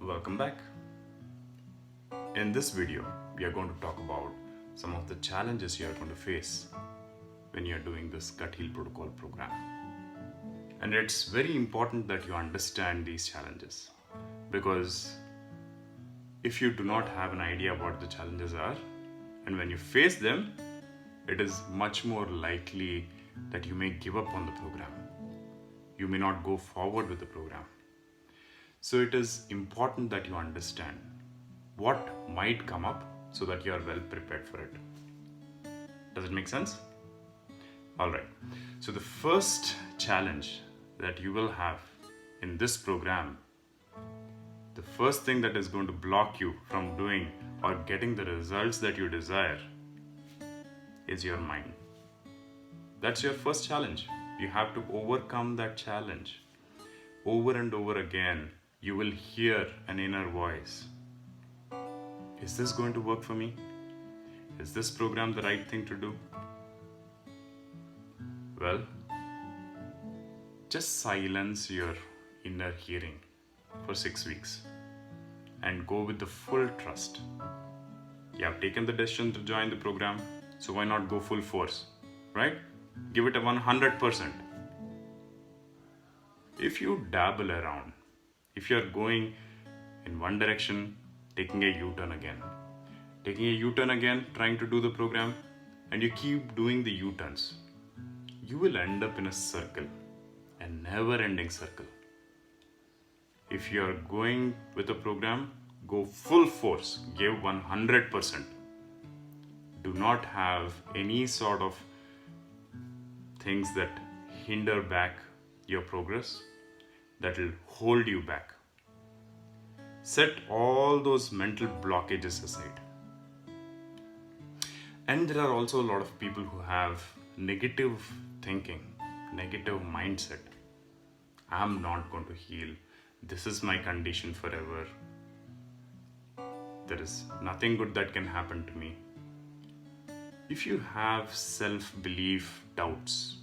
Welcome back. In this video, we are going to talk about some of the challenges you are going to face when you are doing this Gut Heal Protocol program. And it's very important that you understand these challenges because if you do not have an idea what the challenges are, and when you face them, it is much more likely that you may give up on the program. You may not go forward with the program. So it is important that you understand what might come up so that you are well prepared for it. Does it make sense? Alright, so the first challenge that you will have in this program, the first thing that is going to block you from doing or getting the results that you desire is your mind. That's your first challenge. You have to overcome that challenge. Over and over again, you will hear an inner voice. Is this going to work for me? Is this program the right thing to do? Well, just silence your inner hearing for 6 weeks and go with the full trust. You have taken the decision to join the program, so why not go full force, right? Give it a 100%. If you dabble around, if you're going in one direction, taking a U-turn again, trying to do the program, and you keep doing the U-turns, you will end up in a circle, a never-ending circle. If you're going with a program, go full force, give 100%. Do not have any sort of things that hinder back your progress, that will hold you back. Set all those mental blockages aside. And there are also a lot of people who have negative thinking, negative mindset. I'm not going to heal. This is my condition forever. There is nothing good that can happen to me. If you have self-belief doubts,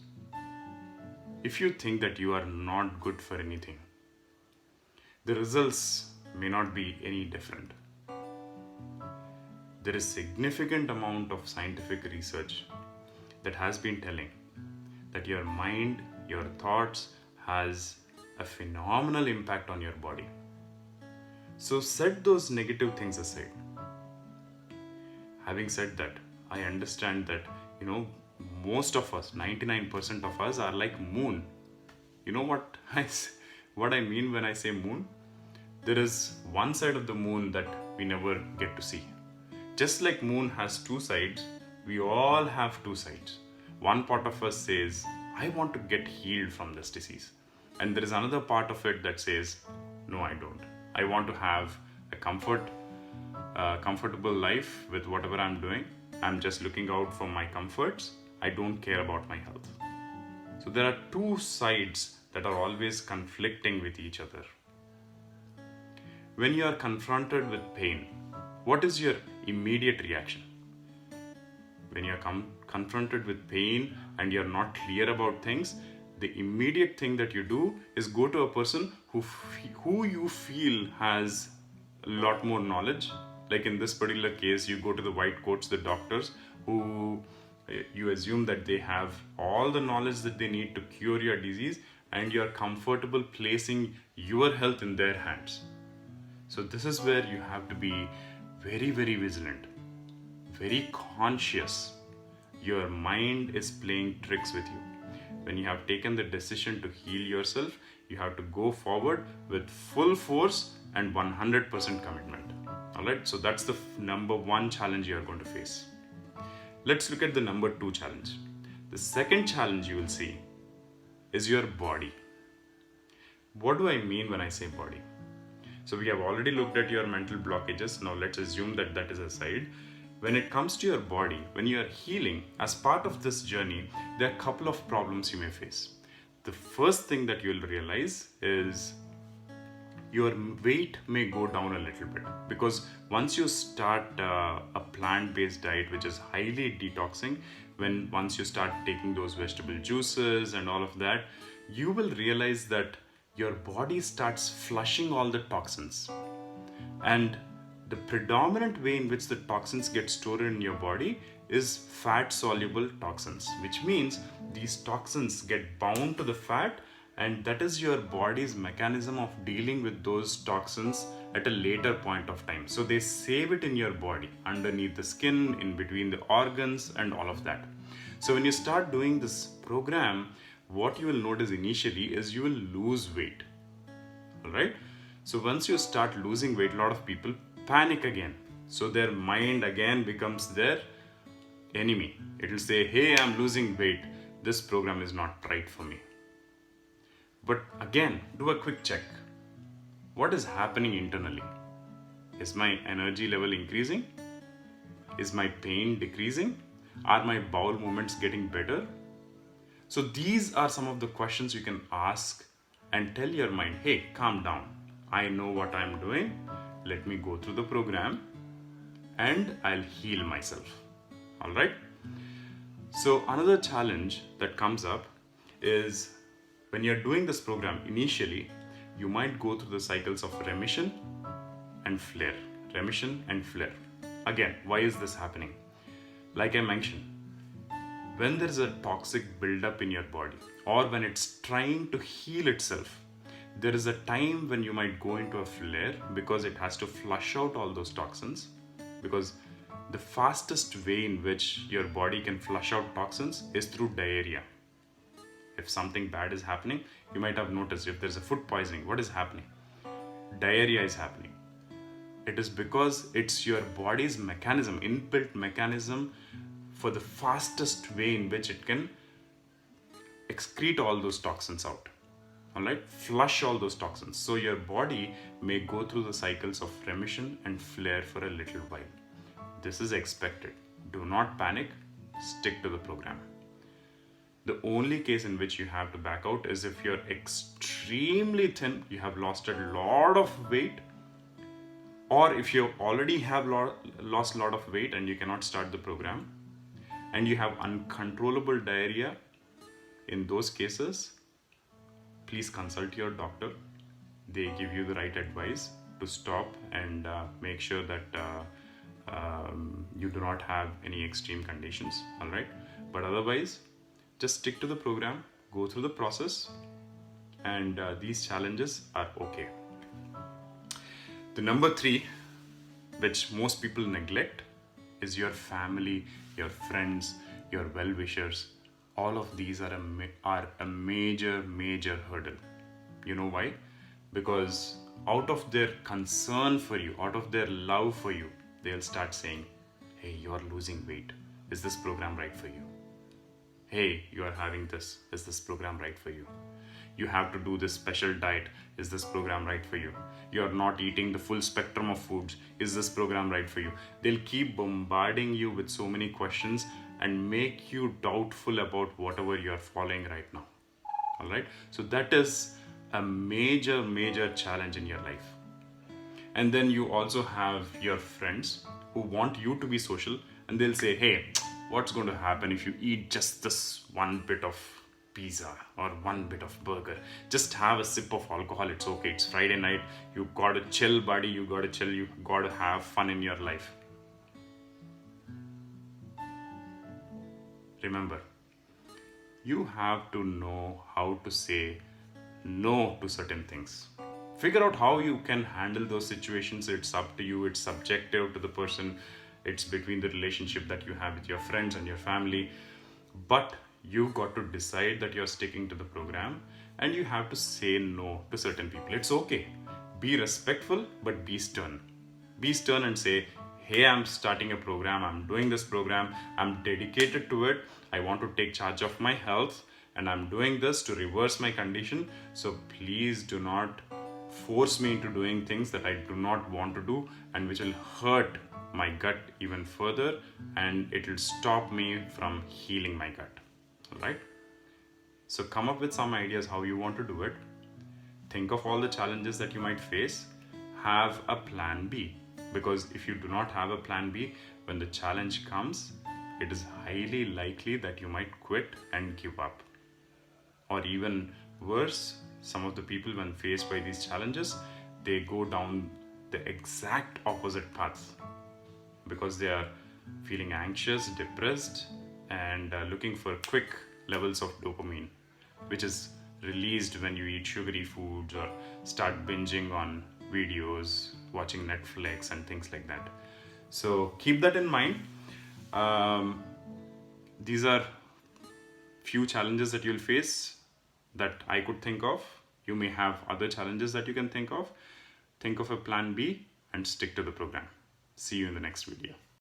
if you think that you are not good for anything, the results may not be any different. There is significant amount of scientific research that has been telling that your mind, your thoughts has a phenomenal impact on your body. So set those negative things aside. Having said that, I understand that, most of us, 99% of us are like moon. You know what I mean when I say moon? There is one side of the moon that we never get to see. Just like moon has two sides, we all have two sides. One part of us says, I want to get healed from this disease. And there is another part of it that says, no, I don't. I want to have a comfortable life with whatever I'm doing. I'm just looking out for my comforts. I don't care about my health. So there are two sides that are always conflicting with each other. When you are confronted with pain, what is your immediate reaction? When you are confronted with pain and you're not clear about things, the immediate thing that you do is go to a person who you feel has a lot more knowledge. Like in this particular case, you go to the white coats, the doctors, who you assume that they have all the knowledge that they need to cure your disease, and you're comfortable placing your health in their hands. So this is where you have to be very, very vigilant, very conscious. Your mind is playing tricks with you. When you have taken the decision to heal yourself, you have to go forward with full force and 100% commitment. Alright, so that's the number one challenge you are going to face. Let's look at the number two challenge. The second challenge you will see is your body. What do I mean when I say body? So we have already looked at your mental blockages. Now let's assume that that is aside. When it comes to your body, when you are healing, as part of this journey, there are a couple of problems you may face. The first thing that you'll realize is your weight may go down a little bit, because once you start a plant-based diet, which is highly detoxing, once you start taking those vegetable juices and all of that, you will realize that your body starts flushing all the toxins. And the predominant way in which the toxins get stored in your body is fat soluble toxins, which means these toxins get bound to the fat, and that is your body's mechanism of dealing with those toxins at a later point of time. So they save it in your body, underneath the skin, in between the organs, and all of that. So when you start doing this program, what you will notice initially is you will lose weight. All right. So once you start losing weight, a lot of people panic again. So their mind again becomes their enemy. It will say, hey, I'm losing weight. This program is not right for me. But again, do a quick check. What is happening internally? Is my energy level increasing? Is my pain decreasing? Are my bowel movements getting better? So these are some of the questions you can ask and tell your mind, hey, calm down. I know what I'm doing. Let me go through the program and I'll heal myself. All right. So another challenge that comes up is when you're doing this program initially, you might go through the cycles of remission and flare. Remission and flare. Again, why is this happening? Like I mentioned, when there is a toxic buildup in your body or when it's trying to heal itself, there is a time when you might go into a flare because it has to flush out all those toxins. Because the fastest way in which your body can flush out toxins is through diarrhea. If something bad is happening, you might have noticed if there's a food poisoning, what is happening? Diarrhea is happening. It is because it's your body's mechanism, inbuilt mechanism for the fastest way in which it can excrete all those toxins out. All right, flush all those toxins. So your body may go through the cycles of remission and flare for a little while. This is expected. Do not panic. Stick to the program. The only case in which you have to back out is if you're extremely thin, you have lost a lot of weight, or if you already have lost a lot of weight and you cannot start the program, and you have uncontrollable diarrhea. In those cases, please consult your doctor. They give you the right advice to stop and make sure that you do not have any extreme conditions. All right, but otherwise, just stick to the program, go through the process, and these challenges are okay. The number 3, which most people neglect, is your family, your friends, your well-wishers. All of these are a major hurdle. You know why? Because out of their concern for you, out of their love for you, they'll start saying, hey, you're losing weight. Is this program right for you? Hey, you are having this. Is this program right for you? You have to do this special diet. Is this program right for you? You are not eating the full spectrum of foods. Is this program right for you? They'll keep bombarding you with so many questions and make you doubtful about whatever you are following right now. All right. So that is a major challenge in your life. And then you also have your friends who want you to be social, and they'll say, hey, what's going to happen if you eat just this one bit of pizza or one bit of burger? Just have a sip of alcohol. It's okay. It's Friday night. You got to chill, buddy. You got to chill. You got to have fun in your life. Remember, you have to know how to say no to certain things. Figure out how you can handle those situations. It's up to you. It's subjective to the person. It's between the relationship that you have with your friends and your family. But you've got to decide that you're sticking to the program, and you have to say no to certain people. It's okay. Be respectful, but be stern. Be stern and say, hey, I'm starting a program. I'm doing this program. I'm dedicated to it. I want to take charge of my health, and I'm doing this to reverse my condition. So please do not force me into doing things that I do not want to do and which will hurt my gut even further, and it will stop me from healing my gut. All right. So come up with some ideas how you want to do it. Think of all the challenges that you might face. Have a plan B, because if you do not have a plan B, when the challenge comes, it is highly likely that you might quit and give up. Or even worse, some of the people, when faced by these challenges, they go down the exact opposite paths because they are feeling anxious, depressed, and looking for quick levels of dopamine, which is released when you eat sugary foods or start binging on videos, watching Netflix, and things like that. So keep that in mind. These are few challenges that you'll face that I could think of. You may have other challenges that you can think of. Think of a plan B and stick to the program. See you in the next video.